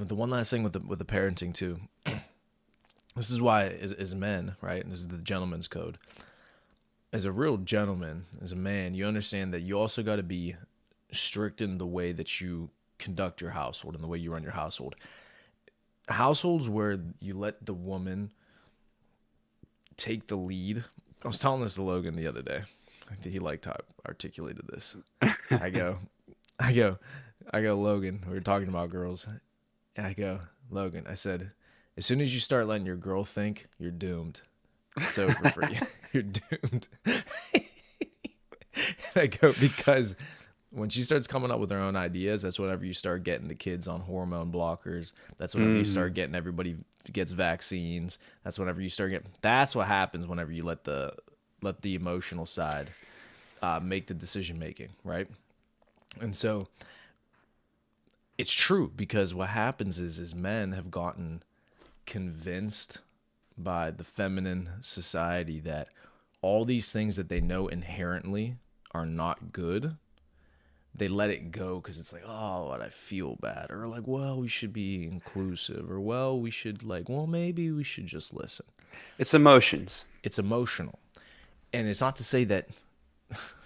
the one last thing with the parenting too. This is why, as men, right? And this is the gentleman's code. As a real gentleman, as a man, you understand that you also got to be strict in the way that you conduct your household and the way you run your household. Households where you let the woman take the lead. I was telling this to Logan the other day. I think he liked how I articulated this. I go, I go, I go, Logan, we were talking about girls. And I go, Logan, I said, as soon as you start letting your girl think, you're doomed. It's over for you. You're doomed. I go, because when she starts coming up with her own ideas, that's whenever you start getting the kids on hormone blockers. That's whenever you start getting everybody gets vaccines. That's whenever you start getting. That's what happens whenever you let the emotional side make the decision making, right? And so it's true, because what happens is men have gotten convinced by the feminine society that all these things that they know inherently are not good, they let it go because it's like, oh, what, I feel bad, or like, well, we should be inclusive, or well, we should like, well, maybe we should just listen. It's emotions. It's emotional, and it's not to say that.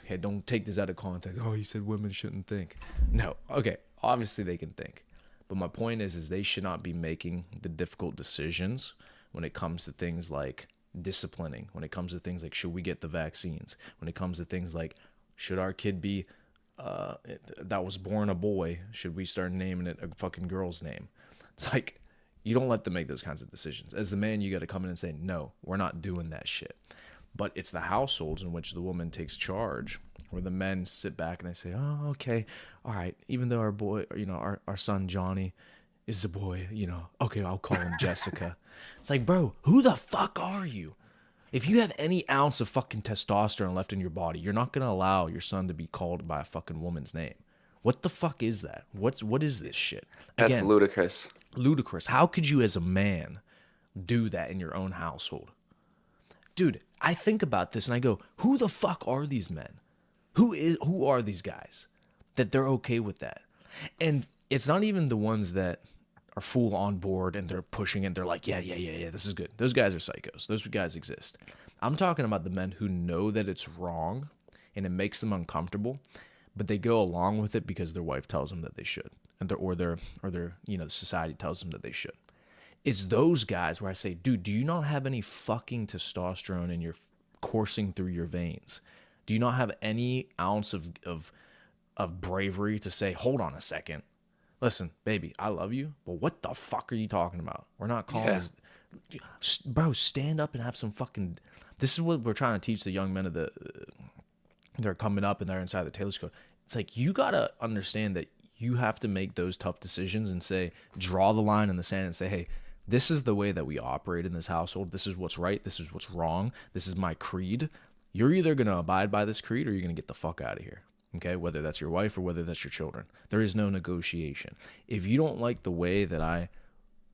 Okay, don't take this out of context. Oh, you said women shouldn't think. No, okay, obviously they can think, but my point is they should not be making the difficult decisions when it comes to things like disciplining, when it comes to things like should we get the vaccines, when it comes to things like should our kid be that was born a boy, should we start naming it a fucking girl's name? It's like you don't let them make those kinds of decisions. As the man, you got to come in and say, no, we're not doing that shit. But it's the households in which the woman takes charge, where the men sit back and they say, oh, okay, all right, even though our boy, our son Johnny is a boy, okay, I'll call him Jessica. It's like, bro, who the fuck are you? If you have any ounce of fucking testosterone left in your body, you're not gonna allow your son to be called by a fucking woman's name. What the fuck is that? What is this shit? That's Again, ludicrous. ludicrous. How could you as a man do that in your own household? Dude, I think about this and I go, who the fuck are these men? Who are these guys that they're okay with that? And it's not even the ones that are full on board and they're pushing it. They're like, yeah, this is good. Those guys are psychos. Those guys exist. I'm talking about the men who know that it's wrong and it makes them uncomfortable, but they go along with it because their wife tells them that they should, and the society tells them that they should. It's those guys where I say, dude, do you not have any fucking testosterone in your coursing through your veins? Do you not have any ounce of bravery to say, hold on a second, listen, baby, I love you, but what the fuck are you talking about? We're not calling Yeah. this. Bro, stand up and have some fucking. This is what we're trying to teach the young men they're coming up and they're inside the Taylor's Code. It's like you gotta understand that you have to make those tough decisions and say, draw the line in the sand and say, hey, this is the way that we operate in this household. This is what's right. This is what's wrong. This is my creed. You're either gonna abide by this creed or you're gonna get the fuck out of here. Okay, whether that's your wife or whether that's your children. There is no negotiation. If you don't like the way that I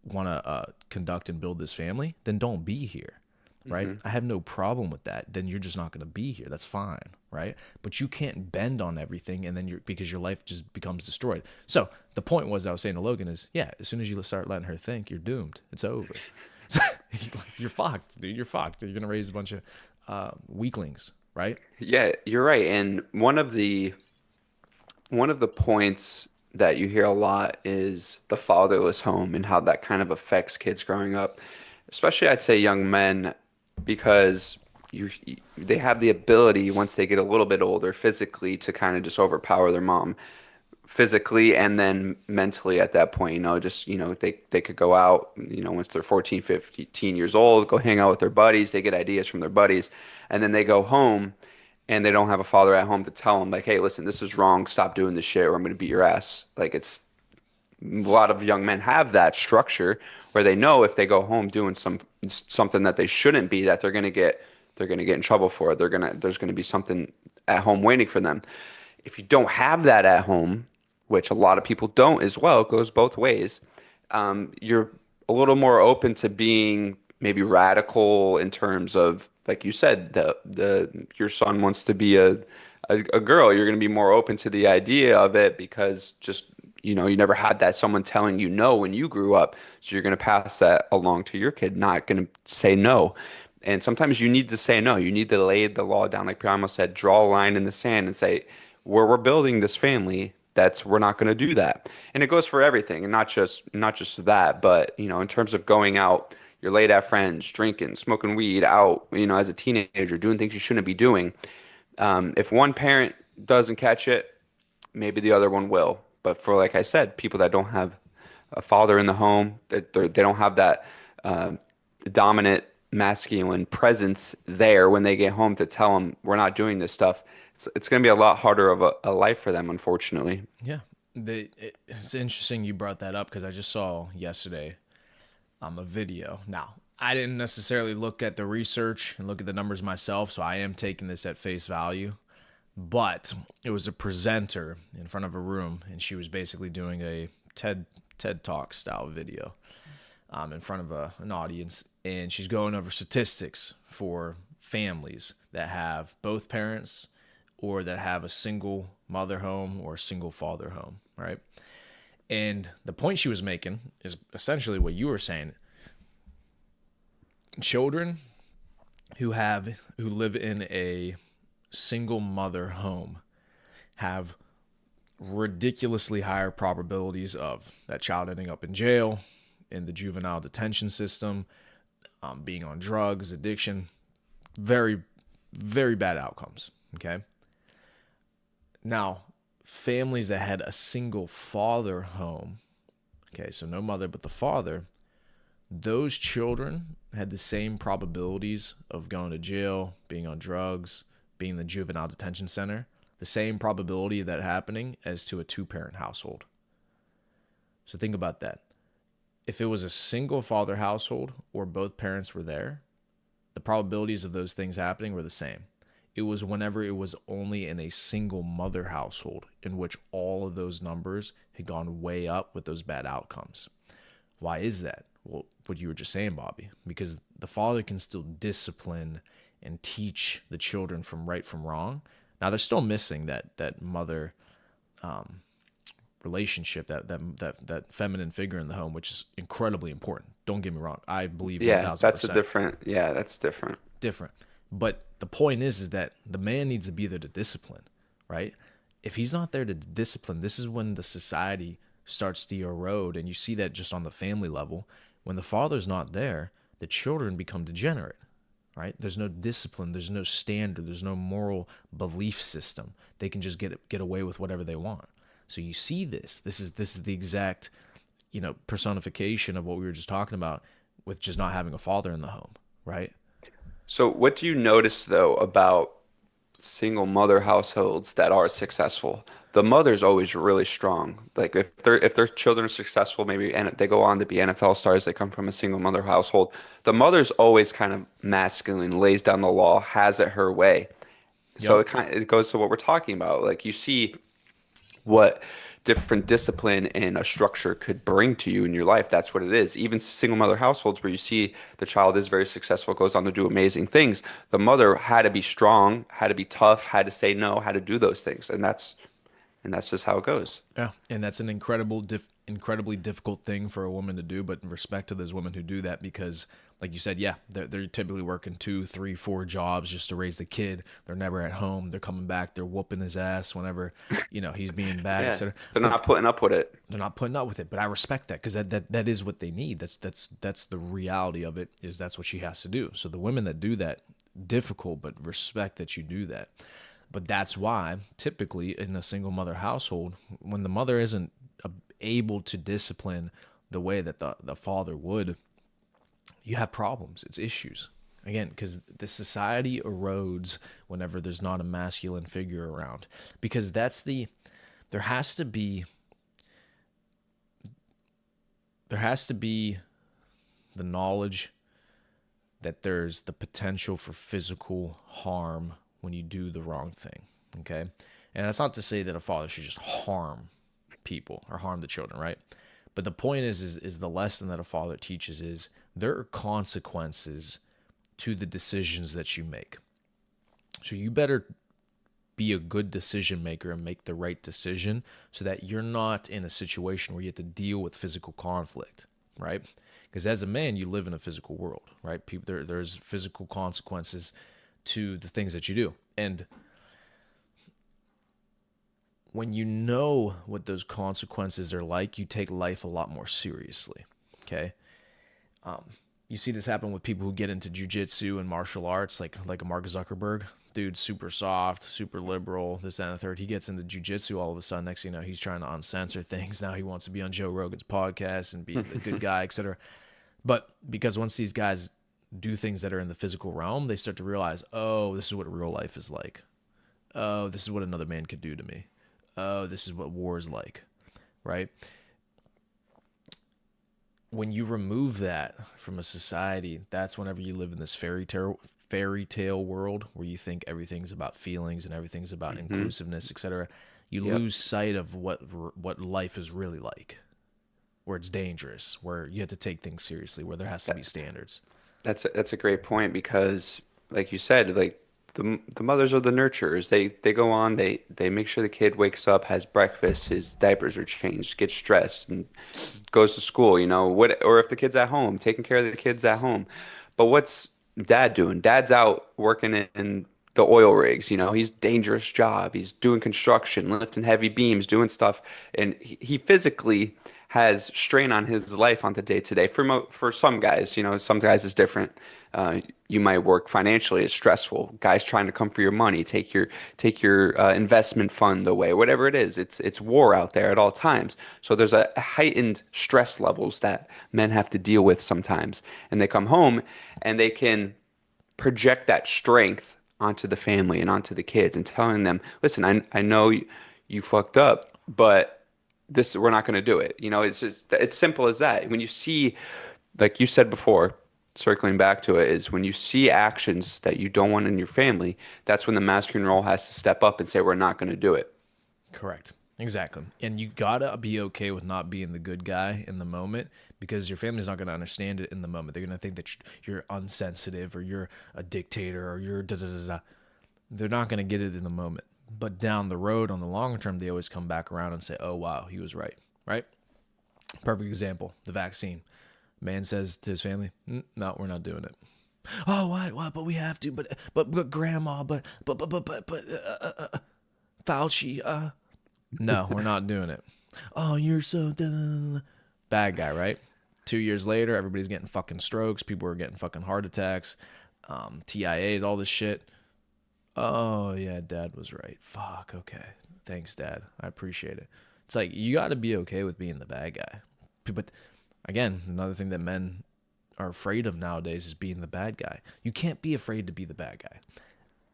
want to conduct and build this family, then don't be here, right? I have no problem with that. Then you're just not going to be here. That's fine, right? But you can't bend on everything, and then because your life just becomes destroyed. So the point was, I was saying to Logan is, yeah, as soon as you start letting her think, you're doomed. It's over. You're fucked, dude. You're fucked. You're gonna raise a bunch of weaklings, right? Yeah, you're right. And one of the points that you hear a lot is the fatherless home and how that kind of affects kids growing up, especially I'd say young men, because you they have the ability once they get a little bit older physically to kind of just overpower their mom physically and then mentally at that point, just, they could go out, once they're 14, 15 years old, go hang out with their buddies, they get ideas from their buddies, and then they go home and they don't have a father at home to tell them like, hey, listen, this is wrong, stop doing this shit or I'm going to beat your ass. Like it's a lot of young men have that structure where they know if they go home doing something that they shouldn't be, that they're gonna get in trouble for it. There's gonna be something at home waiting for them. If you don't have that at home, which a lot of people don't as well, it goes both ways. You're a little more open to being maybe radical in terms of, like you said, the your son wants to be a girl. You're going to be more open to the idea of it because just you never had that someone telling you no when you grew up. So you're going to pass that along to your kid, not going to say no. And sometimes you need to say no. You need to lay the law down, like Priamo said, draw a line in the sand and say, where we're building this family, that's we're not going to do that. And it goes for everything, and not just that, but in terms of going out, you're late at friends, drinking, smoking weed, out, as a teenager, doing things you shouldn't be doing. If one parent doesn't catch it, maybe the other one will. But for, like I said, people that don't have a father in the home, that they don't have that uh, dominant masculine presence there when they get home to tell them we're not doing this stuff. It's going to be a lot harder of a life for them, unfortunately. Yeah. It's interesting you brought that up because I just saw yesterday a video. Now, I didn't necessarily look at the research and look at the numbers myself, so I am taking this at face value. But it was a presenter in front of a room, and she was basically doing a TED Talk style video in front of an audience, and she's going over statistics for families that have both parents or that have a single mother home or a single father home, right? And the point she was making is essentially what you were saying. Children who live in a single mother home have ridiculously higher probabilities of that child ending up in jail, in the juvenile detention system, being on drugs, addiction, very, very bad outcomes. Okay. Now, families that had a single father home, okay, so no mother but the father, those children had the same probabilities of going to jail, being on drugs, being in the juvenile detention center, the same probability of that happening as to a two-parent household. So think about that. If it was a single father household or both parents were there, the probabilities of those things happening were the same. It was whenever it was only in a single mother household in which all of those numbers had gone way up with those bad outcomes. Why is that? Well, what you were just saying, Bobby, because the father can still discipline and teach the children from right from wrong. Now they're still missing that mother relationship, that feminine figure in the home, which is incredibly important. Don't get me wrong. I believe Yeah, that's a 1000% different, yeah, that's different. different. But the point is that the man needs to be there to discipline, right? If he's not there to discipline, this is when the society starts to erode, and you see that just on the family level. When the father's not there, the children become degenerate, right? There's no discipline, there's no standard, there's no moral belief system. They can just get away with whatever they want. So you see this. This is the exact, personification of what we were just talking about with just not having a father in the home, right? So what do you notice though about single mother households that are successful? The mother's always really strong. Like if their children are successful, maybe and they go on to be NFL stars, they come from a single mother household. The mother's always kind of masculine, lays down the law, has it her way. So Yep. it goes to what we're talking about. Like you see what different discipline and a structure could bring to you in your life. That's what it is. Even single mother households where you see the child is very successful, goes on to do amazing things. The mother had to be strong, had to be tough, had to say no, had to do those things. And that's just how it goes. Yeah, and that's an incredibly difficult thing for a woman to do. But in respect to those women who do that, because, like you said, yeah, they're typically working 2, 3, 4 jobs just to raise the kid. They're never at home. They're coming back. They're whooping his ass whenever he's being bad, Yeah. etc. They're But not putting up with it. they're not putting up with it. But I respect that because that is what they need. That's the reality of it. Is that's what she has to do. So the women that do that, difficult, but respect that you do that. But that's why typically in a single mother household, when the mother isn't able to discipline the way that the father would, you have problems. It's issues. Again, because the society erodes whenever there's not a masculine figure around. Because there has to be the knowledge that there's the potential for physical harm when you do the wrong thing. Okay. And that's not to say that a father should just harm people or harm the children, right? But the point is the lesson that a father teaches is there are consequences to the decisions that you make. So you better be a good decision maker and make the right decision so that you're not in a situation where you have to deal with physical conflict, right? Because as a man, you live in a physical world, right? There's physical consequences to the things that you do. And when you know what those consequences are like, you take life a lot more seriously. Okay. You see this happen with people who get into jujitsu and martial arts, like a Mark Zuckerberg, dude, super soft, super liberal, this that, and the third. He gets into jujitsu all of a sudden. Next thing you know, he's trying to uncensor things. Now he wants to be on Joe Rogan's podcast and be the good guy, etc. But because once these guys do things that are in the physical realm, they start to realize, oh, this is what real life is like. Oh, this is what another man could do to me. Oh, this is what war is like, right? When you remove that from a society, that's whenever you live in this fairy tale world where you think everything's about feelings and everything's about Hmm. inclusiveness, etc. You Yep. lose sight of what life is really like, where it's dangerous, where you have to take things seriously, where there has to be standards. That's a great point because, like you said, like the mothers are the nurturers. They go on, they make sure the kid wakes up, has breakfast, his diapers are changed, gets dressed, and goes to school. What, or if the kid's at home, taking care of the kids at home. But what's dad doing? Dad's out working in the oil rigs. He's dangerous job. He's doing construction, lifting heavy beams, doing stuff, and he physically has strain on his life on the day to day. For some guys, some guys is different. You might work financially, it's stressful. Guys trying to come for your money, take your investment fund away, whatever it is. It's war out there at all times. So there's a heightened stress levels that men have to deal with sometimes, and they come home and they can project that strength onto the family and onto the kids and telling them, listen, I know you fucked up, but this we're not going to do it. It's just it's simple as that. When you see, like you said before, circling back to it, is when you see actions that you don't want in your family, that's when the masculine role has to step up and say, we're not going to do it. Correct. Exactly. And you gotta be okay with not being the good guy in the moment because your family's not gonna understand it in the moment. They're gonna think that you're unsensitive or you're a dictator or you're da da da da. They're not gonna get it in the moment. But down the road, on the long term, they always come back around and say, "Oh wow, he was right." Right? Perfect example: the vaccine. Man says to his family, "No, we're not doing it." Oh, why? Why? But we have to. But grandma. But Fauci. No, we're not doing it. Oh, you're so bad guy, right? 2 years later, everybody's getting fucking strokes. People are getting fucking heart attacks, TIAs, all this shit. Oh yeah, Dad was right. Fuck. Okay, thanks, Dad. I appreciate it. It's like you got to be okay with being the bad guy. But again, another thing that men are afraid of nowadays is being the bad guy. You can't be afraid to be the bad guy.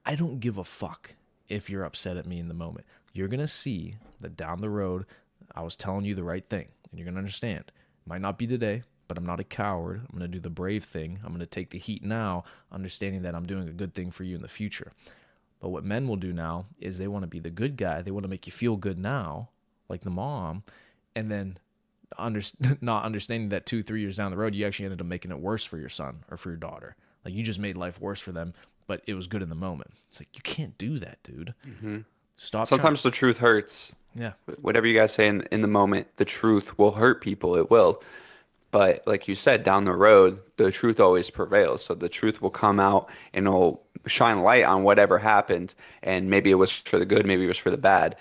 I don't give a fuck if you're upset at me in the moment. You're going to see that down the road, I was telling you the right thing, and you're going to understand. It might not be today, but I'm not a coward. I'm going to do the brave thing. I'm going to take the heat now, understanding that I'm doing a good thing for you in the future. But what men will do now is they want to be the good guy. They want to make you feel good now, like the mom, and then under, not understanding that 2, 3 years down the road, you actually ended up making it worse for your son or for your daughter. Like you just made life worse for them, but it was good in the moment. It's like you can't do that, dude. Hmm. Stop trying. Sometimes the truth hurts. Yeah, Whatever you guys say in the moment, the truth will hurt people. It will. But like you said, down the road, the truth always prevails. So the truth will come out and it'll shine light on whatever happened. And maybe it was for the good, maybe it was for the bad.